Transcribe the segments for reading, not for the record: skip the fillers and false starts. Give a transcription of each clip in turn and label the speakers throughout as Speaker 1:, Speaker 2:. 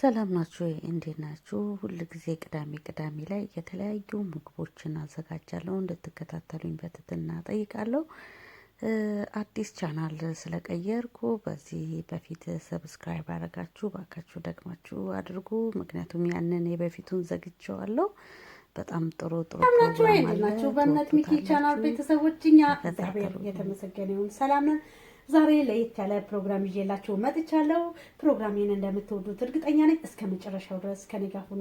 Speaker 1: ሰላም ናችሁ? እንዴት ናችሁ? ሁል ጊዜ ቅዳሜ ላይ የተለያዩ ምግቦችን አዘጋጃለሁ እንድትከታተሉኝ በትህትና ጠይቃለሁ። አዲስ ቻናል ስለቀየርኩ በዚህ በፊት ሰብስክራይብ አደረጋችሁ ባካችሁ ደግማችሁ አድርጉ። ምክንያቱም ያንን የበፊቱን ዘግቼዋለሁ። በጣም ጥሩ
Speaker 2: ናችሁ ወይ? እንዴት ናችሁ? በእምነት ሚኪ ቻናል ቤተሰቦች እኛ እግዚአብሔር የተመሰገነ ይሁን ሰላም ነን። ዛሬ ለየት ያለ ፕሮግራም ይዤላችሁ መጥቻለሁ። ፕሮግራሜን እንደምትወዱት እርግጠኛ ነኝ። እስከ መጨረሻው ድረስ ከኔ ጋር ሁኑ።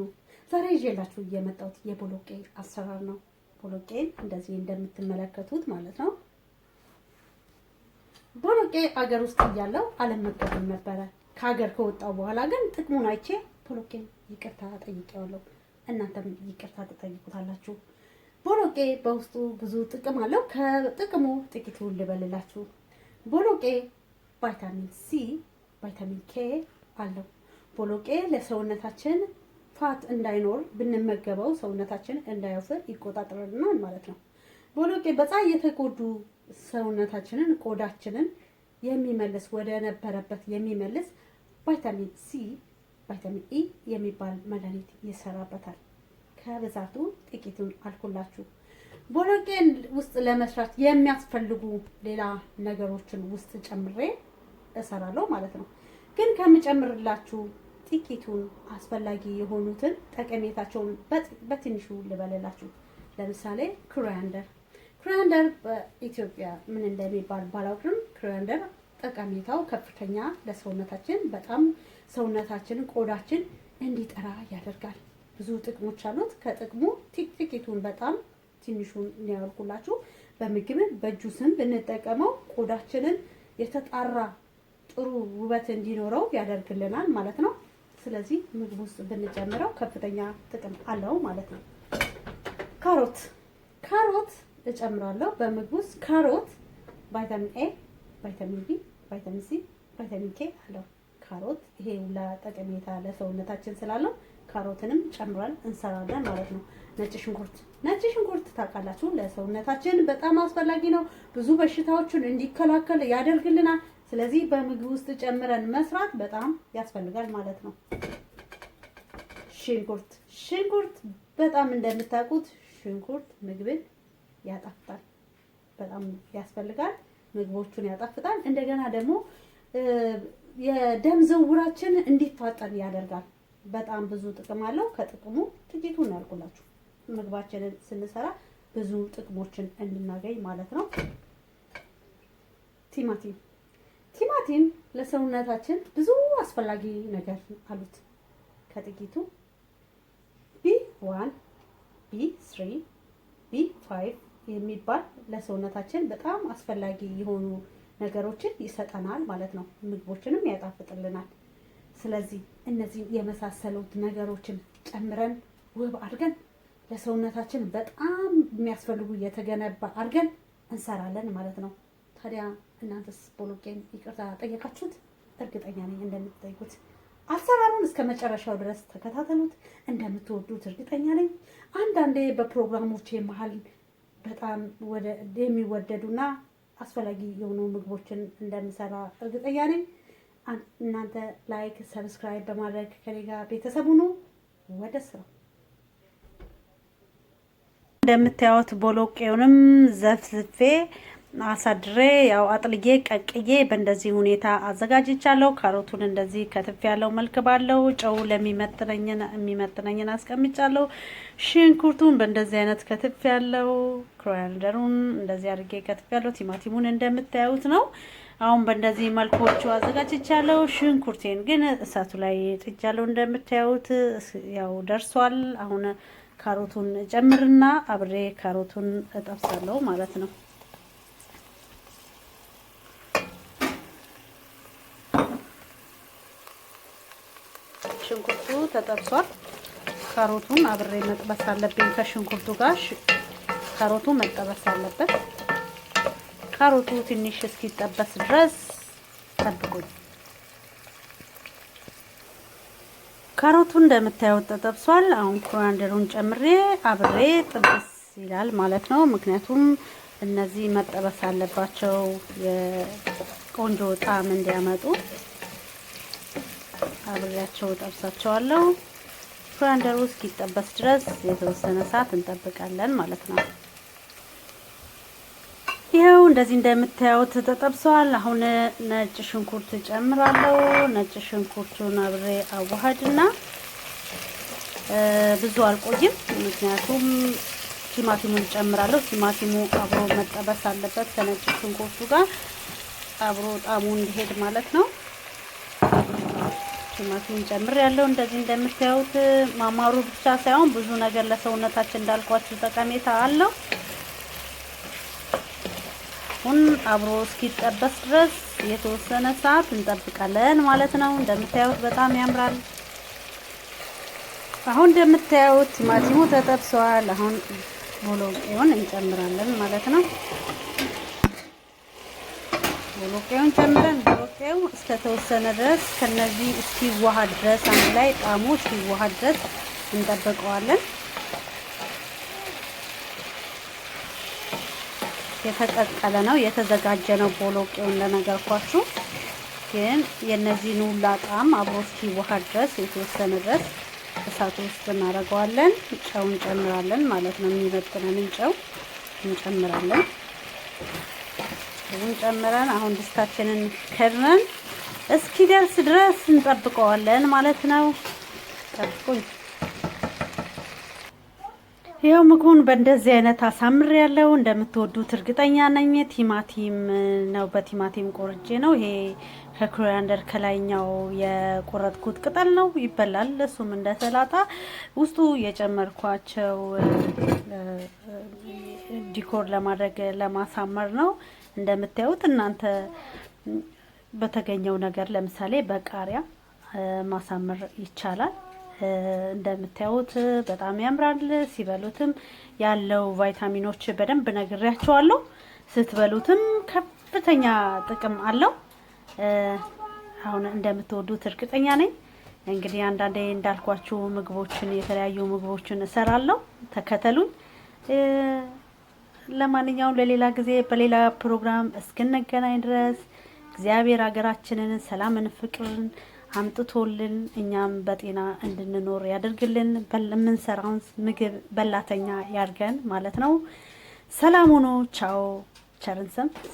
Speaker 2: ዛሬ ይዤላችሁ የመጣሁት የቦሎቄ አሰራር ነው። ቦሎቄን እንደዚህ እንደምትመለከቱት ማለት ነው። ቦሎቄ አገር ውስጥ እያለሁ አልመገብም ነበረ። ከሀገር ከወጣሁ በኋላ ግን ጥቅሙን አይቼ ቦሎቄን ይቅርታ ጠይቄዋለሁ። እናንተም ይቅርታ ትጠይቁታላችሁ። ቦሎቄ በውስጡ ብዙ ጥቅም አለው። ከጥቅሙ ጥቂቱን ልበልላችሁ። ቦሎቄ ቫይታሚን ሲ፣ ቫይታሚን ኬ አለው። ቦሎቄ ለሰውነታችን ፋት እንዳይኖር ብንመገበው ሰውነታችን እንዳይወፍር ይቆጣጠርልናል ማለት ነው። ቦሎቄ በፀሐይ የተጎዱ ሰውነታችንን ቆዳችንን የሚመልስ ወደ ነበረበት የሚመልስ ቫይታሚን ሲ፣ ቫይታሚን ኢ የሚባል መድኃኒት ይሰራበታል። ከብዛቱ ጥቂቱን አልኩላችሁ። ቦሎቄን ውስጥ ለመስራት የሚያስፈልጉ ሌላ ነገሮችን ውስጥ ጨምሬ እሰራለሁ ማለት ነው። ግን ከምጨምርላችሁ ጥቂቱን አስፈላጊ የሆኑትን ጠቀሜታቸውን በትንሹ ልበልላችሁ። ለምሳሌ ኮሪያንደር በኢትዮጵያ ምን እንደሚባል ባላውቅም ኮሪያንደር ጠቀሜታው ከፍተኛ ለሰውነታችን በጣም ሰውነታችንን ቆዳችን እንዲጠራ ያደርጋል። ብዙ ጥቅሞች አሉት። ከጥቅሙ ጥቂቱን በጣም ትንሹን ያልኩላችሁ። በምግብን በጁስን ብንጠቀመው ቆዳችንን የተጣራ ጥሩ ውበት እንዲኖረው ያደርግልናል ማለት ነው። ስለዚህ ምግብ ውስጥ ብንጨምረው ከፍተኛ ጥቅም አለው ማለት ነው። ካሮት እጨምራለሁ በምግብ ውስጥ። ካሮት ቫይታሚን ኤ፣ ቫይታሚን ቢ፣ ቫይታሚን ሲ፣ ቫይታሚን ኬ አለው። ካሮት ይሄ ሁላ ጠቀሜታ ለሰውነታችን ስላለው ካሮትንም ጨምረን እንሰራለን ማለት ነው። ነጭ ሽንኩርት ታውቃላችሁ፣ ለሰውነታችን በጣም አስፈላጊ ነው። ብዙ በሽታዎችን እንዲከላከል ያደርግልናል። ስለዚህ በምግብ ውስጥ ጨምረን መስራት በጣም ያስፈልጋል ማለት ነው። ሽንኩርት በጣም እንደምታውቁት ሽንኩርት ምግብን ያጣፍጣል፣ በጣም ያስፈልጋል። ምግቦቹን ያጣፍጣል። እንደገና ደግሞ የደም ዝውውራችን እንዲፋጠን ያደርጋል። በጣም ብዙ ጥቅም አለው። ከጥቅሙ ጥቂቱን ያልኩላችሁ። ምግባችንን ስንሰራ ብዙ ጥቅሞችን እንድናገኝ ማለት ነው። ቲማቲም ለሰውነታችን ብዙ አስፈላጊ ነገር አሉት። ከጥቂቱ B1፣ B3፣ B5 የሚባል ለሰውነታችን በጣም አስፈላጊ የሆኑ ነገሮችን ይሰጠናል ማለት ነው። ምግቦችንም ያጣፍጥልናል። ስለዚህ እነዚህ የመሳሰሉት ነገሮችን ጨምረን ውብ አድርገን ለሰውነታችን በጣም የሚያስፈልጉ የተገነባ አድርገን እንሰራለን ማለት ነው። ታዲያ እናንተስ ቦሎቄን ይቅርታ ጠየቃችሁት? እርግጠኛ ነኝ እንደምትጠይቁት። አሰራሩን እስከ መጨረሻው ድረስ ተከታተሉት። እንደምትወዱት እርግጠኛ ነኝ። አንዳንዴ በፕሮግራሞቼ መሀል በጣም የሚወደዱና አስፈላጊ የሆኑ ምግቦችን እንደምሰራ እርግጠኛ ነኝ። እናንተ ላይክ፣ ሰብስክራይብ በማድረግ ከኔ ጋር ቤተሰብ ሁኑ። ወደ ስራው። እንደምታዩት ቦሎቄውንም ዘፍዝፌ አሳድሬ ያው አጥልዬ ቀቅዬ በእንደዚህ ሁኔታ አዘጋጅቻለሁ። ካሮቱን እንደዚህ ከትፍ ያለው መልክ ባለው ጨው የሚመጥነኝን አስቀምጫለሁ። ሽንኩርቱን በእንደዚህ አይነት ከትፍ ያለው፣ ኮሪያንደሩን እንደዚህ አድርጌ ከትፍ ያለው፣ ቲማቲሙን እንደምታዩት ነው። አሁን በእንደዚህ መልኮቹ አዘጋጅቻለሁ። ሽንኩርቴን ግን እሳቱ ላይ ጥጃለሁ። እንደምታዩት ያው ደርሷል። አሁን ካሮቱን ጨምርና አብሬ ካሮቱን እጠብሳለሁ ማለት ነው። ሽንኩርቱ ተጠብሷል። ካሮቱን አብሬ መጥበስ አለብኝ ከሽንኩርቱ ጋር። ካሮቱ መጠበስ አለበት። ካሮቱ ትንሽ እስኪጠበስ ድረስ ጠብቁኝ። ካሮቱ እንደምታዩት ተጠብሷል። አሁን ኮሪያንደሩን ጨምሬ አብሬ ጥብስ ይላል ማለት ነው። ምክንያቱም እነዚህ መጠበስ አለባቸው የቆንጆ ጣዕም እንዲያመጡ። አብሬያቸው ጠብሳቸዋለሁ። ኮሪያንደሩ እስኪጠበስ ድረስ የተወሰነ ሰዓት እንጠብቃለን ማለት ነው። ይሄው እንደዚህ እንደምታዩት ተጠብሷል። አሁን ነጭ ሽንኩርት ጨምራለሁ። ነጭ ሽንኩርቱን አብሬ አዋሃድና ብዙ አልቆይም፣ ምክንያቱም ቲማቲሙን ጨምራለሁ። ቲማቲሙ አብሮ መጠበስ አለበት ከነጭ ሽንኩርቱ ጋር አብሮ ጣዕሙ እንዲሄድ ማለት ነው። ቲማቲሙን ጨምሬያለሁ። እንደዚህ እንደምታዩት ማማሩ ብቻ ሳይሆን ብዙ ነገር ለሰውነታችን እንዳልኳችሁ ጠቀሜታ አለው። አሁን አብሮ እስኪጠበስ ድረስ የተወሰነ ሰዓት እንጠብቃለን ማለት ነው። እንደምታዩት በጣም ያምራል። አሁን እንደምታዩት ቲማቲሙ ተጠብሷል። አሁን ቦሎቄውን እንጨምራለን ማለት ነው። ቦሎቄውን ጨምረን ቦሎቄው እስከተወሰነ ድረስ ከነዚህ እስኪዋሃድ ድረስ አንድ ላይ ጣዕሙ እስኪዋሃድ ድረስ እንጠብቀዋለን። የተቀቀለ ነው የተዘጋጀ ነው ቦሎቄውን ለነገርኳችሁ። ግን የነዚህን ሁላ ጣዕም አብሮ እስኪዋሃድ ድረስ የተወሰነ ድረስ እሳት ውስጥ እናደርገዋለን። ጨው እንጨምራለን ማለት ነው። የሚመጥነንን ጨው እንጨምራለን። ጨውን ጨምረን አሁን ድስታችንን ከድነን እስኪደርስ ድረስ እንጠብቀዋለን ማለት ነው። ጠብቁኝ። ይሄው ምግቡን በእንደዚህ አይነት አሳምር ያለው እንደምትወዱት እርግጠኛ ነኝ። ቲማቲም ነው በቲማቲም ቆርጬ ነው። ይሄ ከኮሪያንደር ከላይኛው የቆረጥኩት ቅጠል ነው፣ ይበላል። እሱም እንደ ሰላጣ ውስጡ የጨመርኳቸው ዲኮር ለማድረግ ለማሳመር ነው። እንደምታዩት እናንተ በተገኘው ነገር ለምሳሌ በቃሪያ ማሳመር ይቻላል። እንደምታዩት በጣም ያምራል። ሲበሉትም ያለው ቫይታሚኖች በደንብ ነግሬያቸዋለሁ። ስትበሉትም ከፍተኛ ጥቅም አለው። አሁን እንደምትወዱት እርግጠኛ ነኝ። እንግዲህ አንዳንዴ እንዳልኳችሁ ምግቦችን የተለያዩ ምግቦችን እሰራለሁ። ተከተሉኝ። ለማንኛውም ለሌላ ጊዜ በሌላ ፕሮግራም እስክንገናኝ ድረስ እግዚአብሔር ሀገራችንን ሰላምን፣ ፍቅርን አምጥቶልን እኛም በጤና እንድንኖር ያደርግልን። የምንሰራውን ምግብ በላተኛ ያርገን ማለት ነው። ሰላም ሁኑ። ቻው። ቸርን ሰንብት።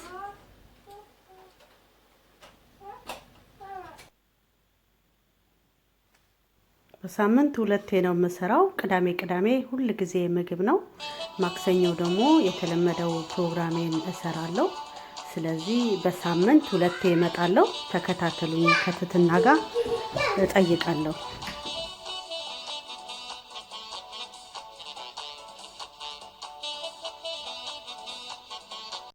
Speaker 2: በሳምንት 2 ነው የምሰራው። ቅዳሜ ቅዳሜ ሁል ጊዜ ምግብ ነው። ማክሰኞ ደግሞ የተለመደው ፕሮግራሜን እሰራለሁ። ስለዚህ በሳምንት 2 እመጣለሁ። ተከታተሉኝ። ከትትና ጋር እጠይቃለሁ።